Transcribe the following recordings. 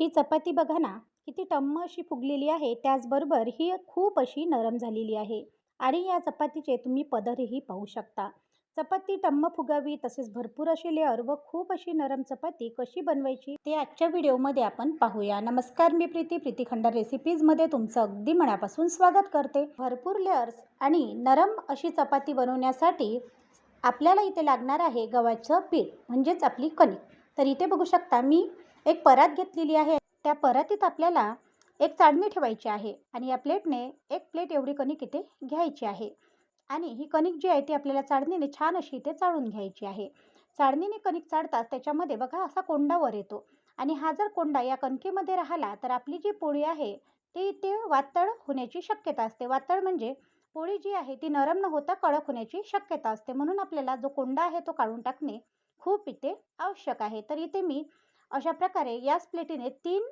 ही चपाती बघा ना, किती टम्म अशी फुगलेली आहे. त्याचबरोबर ही खूप अशी नरम झालेली आहे आणि या चपातीचे तुम्ही पदरही पाहू शकता. चपाती टम्म फुगावी तसेच भरपूर असे लेअर व खूप अशी नरम चपाती कशी बनवायची ते आजच्या व्हिडिओमध्ये आपण पाहूया. नमस्कार, मी प्रीती खंडार रेसिपीजमध्ये तुमचं अगदी मनापासून स्वागत करते. भरपूर लेअर्स आणि नरम अशी चपाती बनवण्यासाठी आपल्याला इथे लागणार आहे गव्हाचं पीठ म्हणजेच आपली कणिक. तर इथे बघू शकता मी एक परात घेतलेली आहे. त्या परातीत आपल्याला एक चाळणी ठेवायची आहे आणि या प्लेटने एक प्लेट एवढी कणिक इथे घ्यायची आहे आणि ही कणिक जी आहे ती आपल्याला चाळणीने छान अशी इथे चाळून घ्यायची आहे. चाळणीने कणिक चाळताच त्याच्यामध्ये बघा असा कोंडा वर येतो आणि हा जर कोंडा या कणकेमध्ये राहिला तर आपली जी पोळी आहे ती इथे वातळ होण्याची शक्यता असते. वातळ म्हणजे पोळी जी आहे ती नरम न होता कडक होण्याची शक्यता असते. म्हणून आपल्याला जो कोंडा आहे तो काढून टाकणे खूप इथे आवश्यक आहे. तर इथे मी अशा प्रकारे याच प्लेटीने 3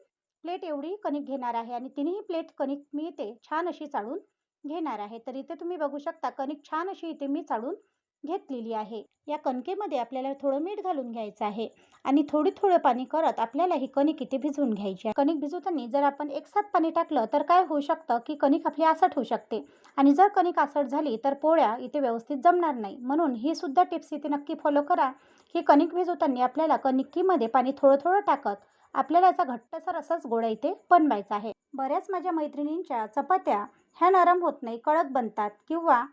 प्लेट एवढी कणिक घेणार आहे आणि तिन्ही प्लेट कणिक मी इथे छान अशी चाळून घेणार आहे. तर इथे तुम्ही बघू शकता कणिक छान अशी इथे मी चाळून घेतलेली आहे. या कणकेमध्ये आपल्याला थोडं मीठ घालून घ्यायचं आहे आणि थोडं पाणी करत आपल्याला ही कणिक इथे भिजवून घ्यायची आहे. कणिक भिजवताना जर आपण एकसाथ पाणी टाकलं तर काय होऊ शकतं की कणिक आपली आसट होऊ शकते आणि जर कणिक आसट झाली तर पोळ्या इथे व्यवस्थित जमणार नाही. म्हणून ही सुद्धा टिप्स इथे नक्की फॉलो करा. ही कणिक भिजवताना आपल्याला कणिकीमध्ये पाणी थोडं टाकत आपल्याला याचा घट्टसर असाच गोळा इथे बनवायचा आहे. बऱ्याच माझ्या मैत्रिणींच्या चपात्या ह्या नरम होत नाही, कडक बनतात किंवा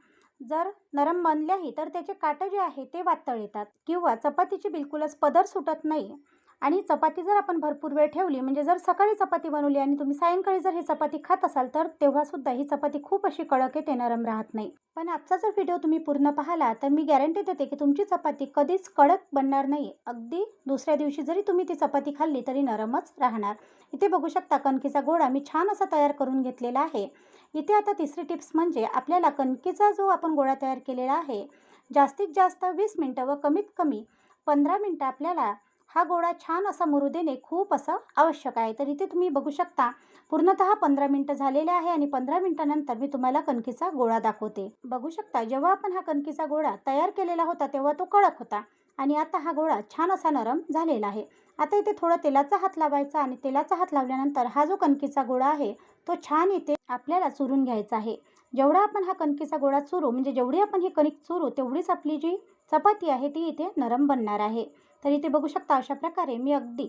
जर नरम बनल्याही तर त्याचे काटे जे आहे ते वातळ येतात किंवा चपातीची बिलकुलच पदर सुटत नाही. आणि चपाती जर आपण भरपूर वेळ ठेवली म्हणजे जर सकाळी चपाती बनवली आणि तुम्ही सायंकाळी जर ही चपाती खात असाल तर तेव्हा सुद्धा ही चपाती खूप अशी कडक येते, नरम राहत नाही. पण आजचा जर व्हिडिओ तुम्ही पूर्ण पाहिला तर मी गॅरंटी देते की तुमची चपाती कधीच कडक बनणार नाही. अगदी दुसऱ्या दिवशी जरी तुम्ही ती चपाती खाल्ली तरी नरमच राहणार. इथे बघू शकता कणकेचा गोळा मी छान असा तयार करून घेतलेला आहे. इथे आता तिसरी टिप्स म्हणजे आपल्याला कणकेचा जो आपण गोळा तयार केलेला आहे जास्तीत जास्त 20 मिनिटं व कमीत कमी 15 मिनिटं आपल्याला हा गोळा छान असा मुरू देणे खूप असं आवश्यक आहे. तर इथे तुम्ही बघू शकता पूर्णतः 15 मिनिटं झालेले आहे आणि 15 मिनिटानंतर मी तुम्हाला कणकेचा गोळा दाखवते. बघू शकता जेव्हा आपण हा कणकेचा गोळा तयार केलेला होता तेव्हा तो कडक होता आणि आता हा गोळा छान असा नरम झालेला आहे. आता इथे थोडा तेलाचा हात लावायचा आणि तेलाचा हात लावल्यानंतर हा जो कणकेचा गोळा आहे तो छान इथे आपल्याला चुरून घ्यायचा आहे. जेवढा आपण हा कणकेचा गोळा चुरू म्हणजे जेवढी आपण ही कणिक चुरू तेवढीच आपली जी चपाती आहे ती इथे नरम बनणार आहे. तर इथे बघू शकता अशा प्रकारे मी अगदी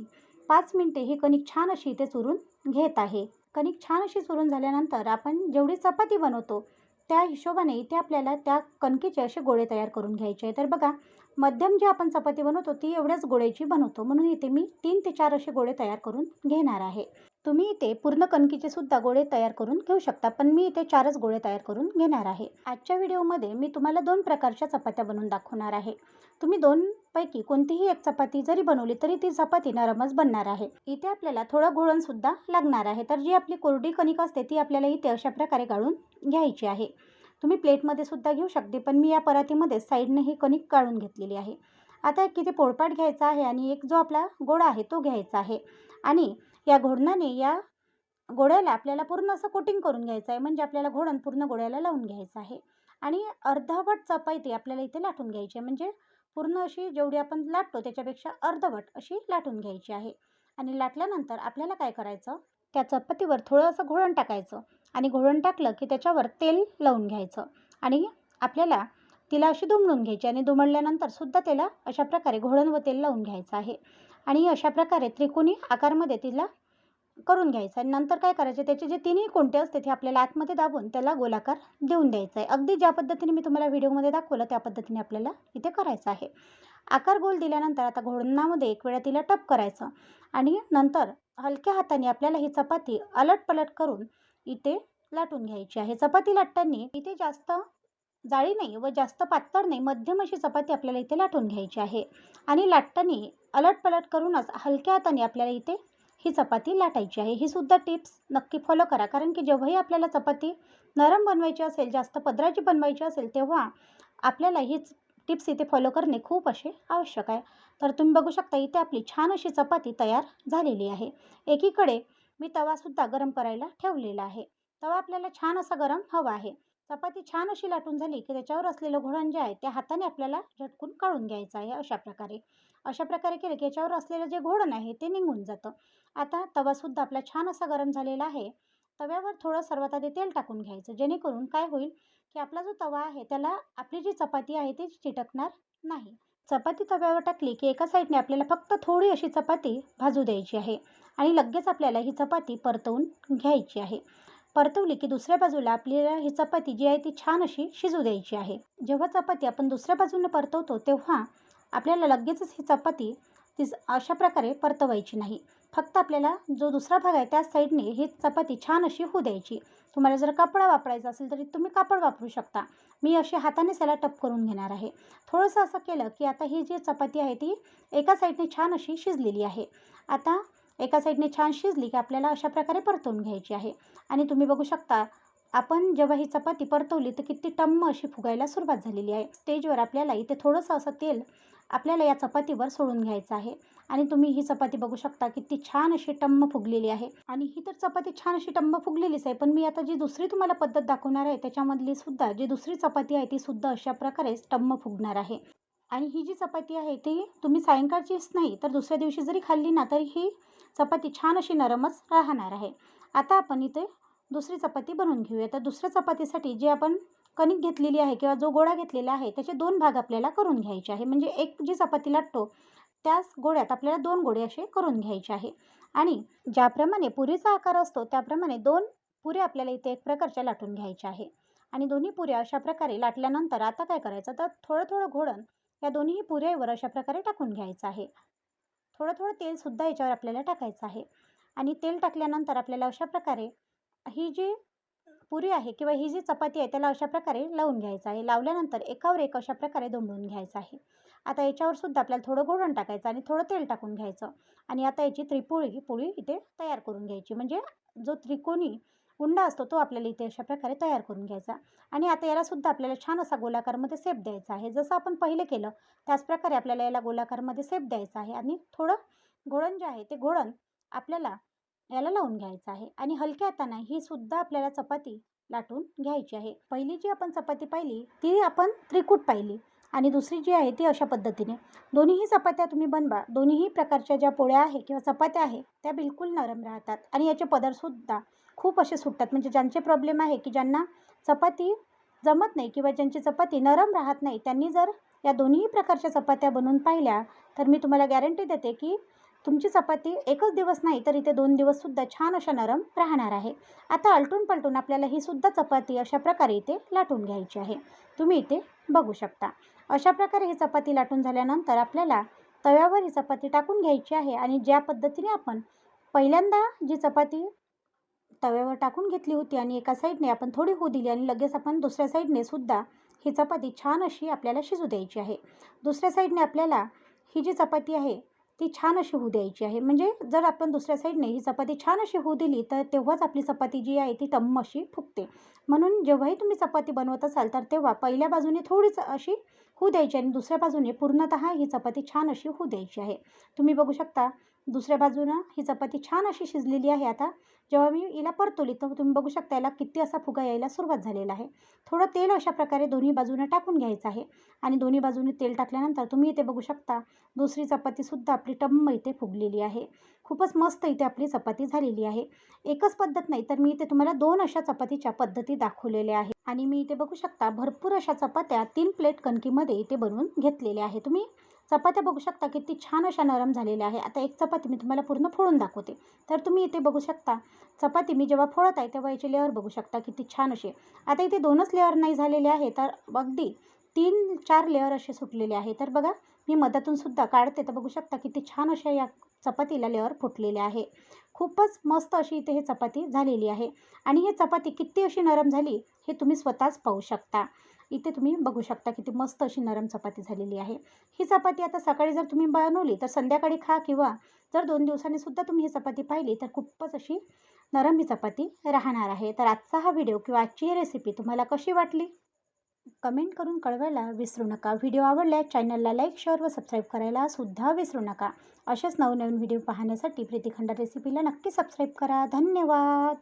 5 मिनिटे ही कणिक छान अशी इथे चुरून घेत आहे. कणिक छान अशी चुरून झाल्यानंतर आपण जेवढी चपाती बनवतो त्या हिशोबाने इथे आपल्याला त्या कणकेचे असे गोळे तयार करून घ्यायचे आहे. तर बघा मध्यम जी आपण चपाती बनवतो ती एवढ्याच गोळ्याची बनवतो म्हणून इथे मी 3 ते 4 असे गोळे तयार करून घेणार आहे. तुम्ही इथे पूर्ण कणकीचे सुद्धा गोळे तयार करून घेऊ शकता पण मी इथे 4च गोळे तयार करून घेणार आहे. आजच्या व्हिडिओमध्ये मी तुम्हाला 2 प्रकारच्या चपात्या बनवून दाखवणार आहे. तुम्ही 2 पैकी कोणतीही एक चपाती जरी बनवली तरी ती चपाती नरमच बनणार आहे. इथे आपल्याला थोडं घोळण सुद्धा लागणार आहे. तर जी आपली कोरडी कणिक असते ती आपल्याला इथे अशा प्रकारे गाळून घ्यायची आहे. तुम्ही प्लेटमध्ये सुद्धा घेऊ शकते पण मी या परातीमध्ये साईडने ही कणिक गाळून घेतलेली आहे. आता एक इथे पोळपाट घ्यायचा आहे आणि एक जो आपला गोळा आहे तो घ्यायचा आहे आणि या घोडणाने या गोळ्याला आपल्याला पूर्ण असं कोटिंग करून घ्यायचं आहे. म्हणजे आपल्याला घोडण पूर्ण गोळ्याला लावून घ्यायचं आहे आणि अर्धवट चपाती आपल्याला इथे लाटून घ्यायची आहे. म्हणजे पूर्ण अशी जेवढी आपण लाटतो त्याच्यापेक्षा अर्धवट अशी लाटून घ्यायची आहे. आणि लाटल्यानंतर आपल्याला काय करायचं त्या चपातीवर थोडं असं घोळण टाकायचं आणि घोळण टाकलं की त्याच्यावर तेल लावून घ्यायचं आणि आपल्याला तिला अशी दुमडून घ्यायची आणि दुमडल्यानंतर सुद्धा त्याला अशा प्रकारे घोळण व तेल लावून घ्यायचं आहे आणि अशा प्रकारे त्रिकोणी आकारमध्ये तिला करून घ्यायचं आणि नंतर काय करायचे त्याचे जे तिन्ही कोणते असते ते आपल्याला आतमध्ये दाबून त्याला गोलाकार देऊन द्यायचा आहे. अगदी ज्या पद्धतीने मी तुम्हाला व्हिडिओमध्ये दाखवलं त्या पद्धतीने आपल्याला इथे करायचं आहे. आकार गोल दिल्यानंतर आता घोळणामध्ये एक वेळा तिला टप करायचं आणि नंतर हलक्या हाताने आपल्याला ही चपाती अलट-पलट करून इथे लाटून घ्यायची आहे. चपाती लाटताना इथे जास्त जाळी नाही व जास्त पातळ नाही, मध्यम अशी चपाती आपल्याला इथे लाटून घ्यायची आहे आणि लाटताना अलट-पलट करूनच हलक्या हाताने आपल्याला इथे ही चपाती लाटायची आहे. ही सुद्धा टिप्स नक्की फॉलो करा कारण की जेव्हाही आपल्याला चपाती नरम बनवायची असेल, जास्त पदराची बनवायची असेल तेव्हा आपल्याला हीच टिप्स इथे फॉलो करणे खूप असे आवश्यक आहे. तर तुम्ही बघू शकता इथे आपली छान अशी चपाती तयार झालेली आहे. एकीकडे मी तवासुद्धा गरम करायला ठेवलेला आहे. तवा आपल्याला छान असा गरम हवा आहे. चपाती छान अशी लाटून झाली की त्याच्यावर असलेलं घोळण जे आहे त्या हाताने आपल्याला झटकून काढून घ्यायचं आहे अशा प्रकारे. अशा प्रकारे केलं की याच्यावर असलेलं जे घोळण आहे ते निघून जातं. आता तवासुद्धा आपला छान असा गरम झालेला आहे. तव्यावर थोडं सर्वात आधी तेल टाकून घ्यायचं, जेणेकरून काय होईल की आपला जो तवा आहे त्याला आपली जी चपाती आहे ती चिटकणार नाही. चपाती तव्यावर टाकली की एका साईडने आपल्याला फक्त थोडी अशी चपाती भाजू द्यायची आहे आणि लगेच आपल्याला ही चपाती परतवून घ्यायची आहे. परतवली की दुसऱ्या बाजूला आपल्याला ही चपाती जी आहे ती छान अशी शिजू द्यायची आहे. जेव्हा चपाती आपण दुसऱ्या बाजूने परतवतो तेव्हा आपल्याला लगेचच ही चपाती अशा प्रकारे परतवायची नाही. फक्त आपल्याला जो दुसरा भाग आहे त्याच साईडने ही चपाती छान अशी होऊ द्यायची. तुम्हाला जर कापड वापरायचा असेल तरी तुम्ही कापड वापरू शकता. मी अशी हातानेच याला टप करून घेणार आहे. थोडंसं असं केलं की आता ही जी चपाती आहे ती एका साईडने छान अशी शिजलेली आहे. आता एका साईडने छान शिजली की आपल्याला अशा प्रकारे परतवून घ्यायची आहे. आणि तुम्ही बघू शकता आपण जेव्हा ही चपाती परतवली तर किती टम्म अशी फुगायला सुरुवात झालेली आहे. स्टेजवर आपल्याला इथे थोडंसं असं तेल आपल्याला या चपातीवर सोडून घ्यायचं आहे. आणि तुम्ही ही चपाती बघू शकता किती छान अशी टम्म फुगलेली आहे. आणि ही तर चपाती छान अशी टम्म फुगलेलीच आहे. पण मी आता जी दुसरी तुम्हाला पद्धत दाखवणार आहे त्याच्यामधली सुद्धा जी दुसरी चपाती आहे ती सुद्धा अशा प्रकारेच टम्म फुगणार आहे. आणि ही जी चपाती आहे ती तुम्ही सायंकाळचीच नाही तर दुसऱ्या दिवशी जरी खाल्ली ना तरी ही चपाती छान अशी नरमच राहणार आहे. आता आपण इथे दुसरी चपाती बनवून घेऊया. तर दुसऱ्या चपातीसाठी जे आपण कणिक घेतलेली आहे किंवा जो गोळा घेतलेला आहे त्याचे 2 भाग आपल्याला करून घ्यायचे आहे. म्हणजे एक जी चपाती लाटतो त्याच गोळ्यात आपल्याला 2 गोळे असे करून घ्यायचे आहे. आणि ज्याप्रमाणे पुरीचा आकार असतो त्याप्रमाणे 2 पुऱ्या आपल्याला इथे एक प्रकारच्या लाटून घ्यायच्या आहे. आणि दोन्ही पुऱ्या अशा प्रकारे लाटल्यानंतर आता काय करायचं तर थोडं-थोडं घोळण या दोन्ही पुऱ्यावर अशा प्रकारे टाकून घ्यायचं आहे. थोडं-थोडं तेलसुद्धा याच्यावर आपल्याला टाकायचं आहे. आणि तेल टाकल्यानंतर आपल्याला अशा प्रकारे ही जी पुरी आहे किंवा ही जी चपाती आहे त्याला अशा प्रकारे लावून घ्यायचं आहे. लावल्यानंतर एकावर एक अशा प्रकारे दुमडून घ्यायचं आहे. आता याच्यावर सुद्धा आपल्याला थोडं घोळण टाकायचं आणि थोडं तेल टाकून घ्यायचं. आणि आता याची पोळी इथे तयार करून घ्यायची. म्हणजे जो त्रिकोणी उंडा असतो तो आपल्याला इथे अशा प्रकारे तयार करून घ्यायचा. आणि आता यालासुद्धा आपल्याला छान असा गोलाकारमध्ये शेप द्यायचा आहे. जसं आपण पहिले केलं त्याचप्रकारे आपल्याला याला गोलाकारमध्ये शेप द्यायचा आहे. आणि थोडं घोळण जे आहे ते घोळण आपल्याला याला लावून घ्यायचं आहे. आणि हलक्या हाताने ही सुद्धा आपल्याला चपाती लाटून घ्यायची आहे. पहिली जी आपण चपाती पाहिली ती आपण त्रिकूट पाहिली आणि दुसरी जी आहे ती अशा पद्धतीने. दोन्हीही चपात्या तुम्ही बनवा. दोन्हीही प्रकारच्या ज्या पोळ्या आहे किंवा चपात्या आहे त्या बिलकुल नरम राहतात आणि याचे पदरसुद्धा खूप असे सुटतात. म्हणजे ज्यांचे प्रॉब्लेम आहे की ज्यांना चपाती जमत नाही किंवा ज्यांची चपाती नरम राहत नाही त्यांनी जर या दोन्हीही प्रकारच्या चपात्या बनवून पाहिल्या तर मी तुम्हाला गॅरंटी देते की तुमची चपाती एकच दिवस नाही तर इथे 2 दिवससुद्धा छान अशा नरम राहणार आहे. आता आलटून-पलटून आपल्याला ही सुद्धा चपाती अशा प्रकारे इथे लाटून घ्यायची आहे. तुम्ही इथे बघू शकता. अशा प्रकारे ही चपाती लाटून झाल्यानंतर आपल्याला तव्यावर ही चपाती टाकून घ्यायची आहे. आणि ज्या पद्धतीने आपण पहिल्यांदा जी चपाती तव्यावर टाकून घेतली होती आणि एका साईडने आपण थोडी होऊ दिली आणि लगेच आपण दुसऱ्या साईडने सुद्धा ही चपाती छान अशी आपल्याला शिजू द्यायची आहे. दुसऱ्या साईडने आपल्याला ही जी चपाती आहे ती छान अशी होऊ द्यायची आहे. म्हणजे जर आपण दुसऱ्या साईडने ही चपाती छान अशी होऊ दिली तर तेव्हाच आपली चपाती जी आहे ती टम्म अशी फुगते. म्हणून जेव्हाही तुम्ही चपाती बनवत असाल तर तेव्हा पहिल्या बाजूने थोडीच अशी होऊ द्यायची आणि दुसऱ्या बाजूने पूर्णतः ही चपाती छान अशी होऊ द्यायची आहे. तुम्ही बघू शकता दुसऱ्या बाजूनं ही चपाती छान अशी शिजलेली आहे. आता जेव्हा मी हिला परतवली तर तुम्ही बघू शकता याला किती असा फुगा यायला सुरुवात झालेला आहे. थोडं तेल अशा प्रकारे दोन्ही बाजूने टाकून घ्यायचं आहे. आणि दोन्ही बाजूने तेल टाकल्यानंतर तुम्ही इथे बघू शकता दुसरी चपातीसुद्धा आपली टम्म इथे फुगलेली आहे. खूपच मस्त इथे आपली चपाती झालेली आहे. एकच पद्धत नाही तर मी इथे तुम्हाला 2 अशा चपातीच्या पद्धती दाखवलेल्या आहे. आणि मी इथे बघू शकता भरपूर अशा चपात्या 3 प्लेट कणकीमध्ये इथे बनवून घेतलेल्या आहे. तुम्ही चपात्या बघू शकता किती छान अशा नरम झालेल्या आहे. आता एक चपाती मी तुम्हाला पूर्ण फोडून दाखवते. तर तुम्ही इथे बघू शकता चपाती मी जेव्हा फोडत आहे तेव्हा याचे लेअर बघू शकता किती छान असे. आता इथे 2च लेअर नाही झालेले आहे तर अगदी 3-4 लेअर असे सुटलेले आहे. तर बघा मी मधातून सुद्धा काढते तर बघू शकता किती छान अशा या चपातीला लेअर फुटलेले आहे. खूपच मस्त अशी इथे ही चपाती झालेली आहे. आणि ही चपाती किती अशी नरम झाली हे तुम्ही स्वतःच पाहू शकता. इथे तुम्ही बघू शकता किती मस्त अशी नरम चपाती झालेली आहे. ही चपाती आता सकाळी जर तुम्ही बनवली तर संध्याकाळी खा किंवा जर 2 दिवसांनी सुद्धा तुम्ही ही चपाती पाहिली तर खूपच अशी नरम ही चपाती राहणार आहे. तर आजचा हा व्हिडिओ किंवा आजची ही रेसिपी तुम्हाला कशी वाटली कमेंट करून कळवायला विसरू नका. व्हिडिओ आवडल्यास चॅनलला लाईक, शेअर व सबस्क्राईब करायला सुद्धा विसरू नका. अशाच नवनवीन व्हिडिओ पाहण्यासाठी प्रीती खंडार रेसिपीला नक्की सबस्क्राईब करा. धन्यवाद.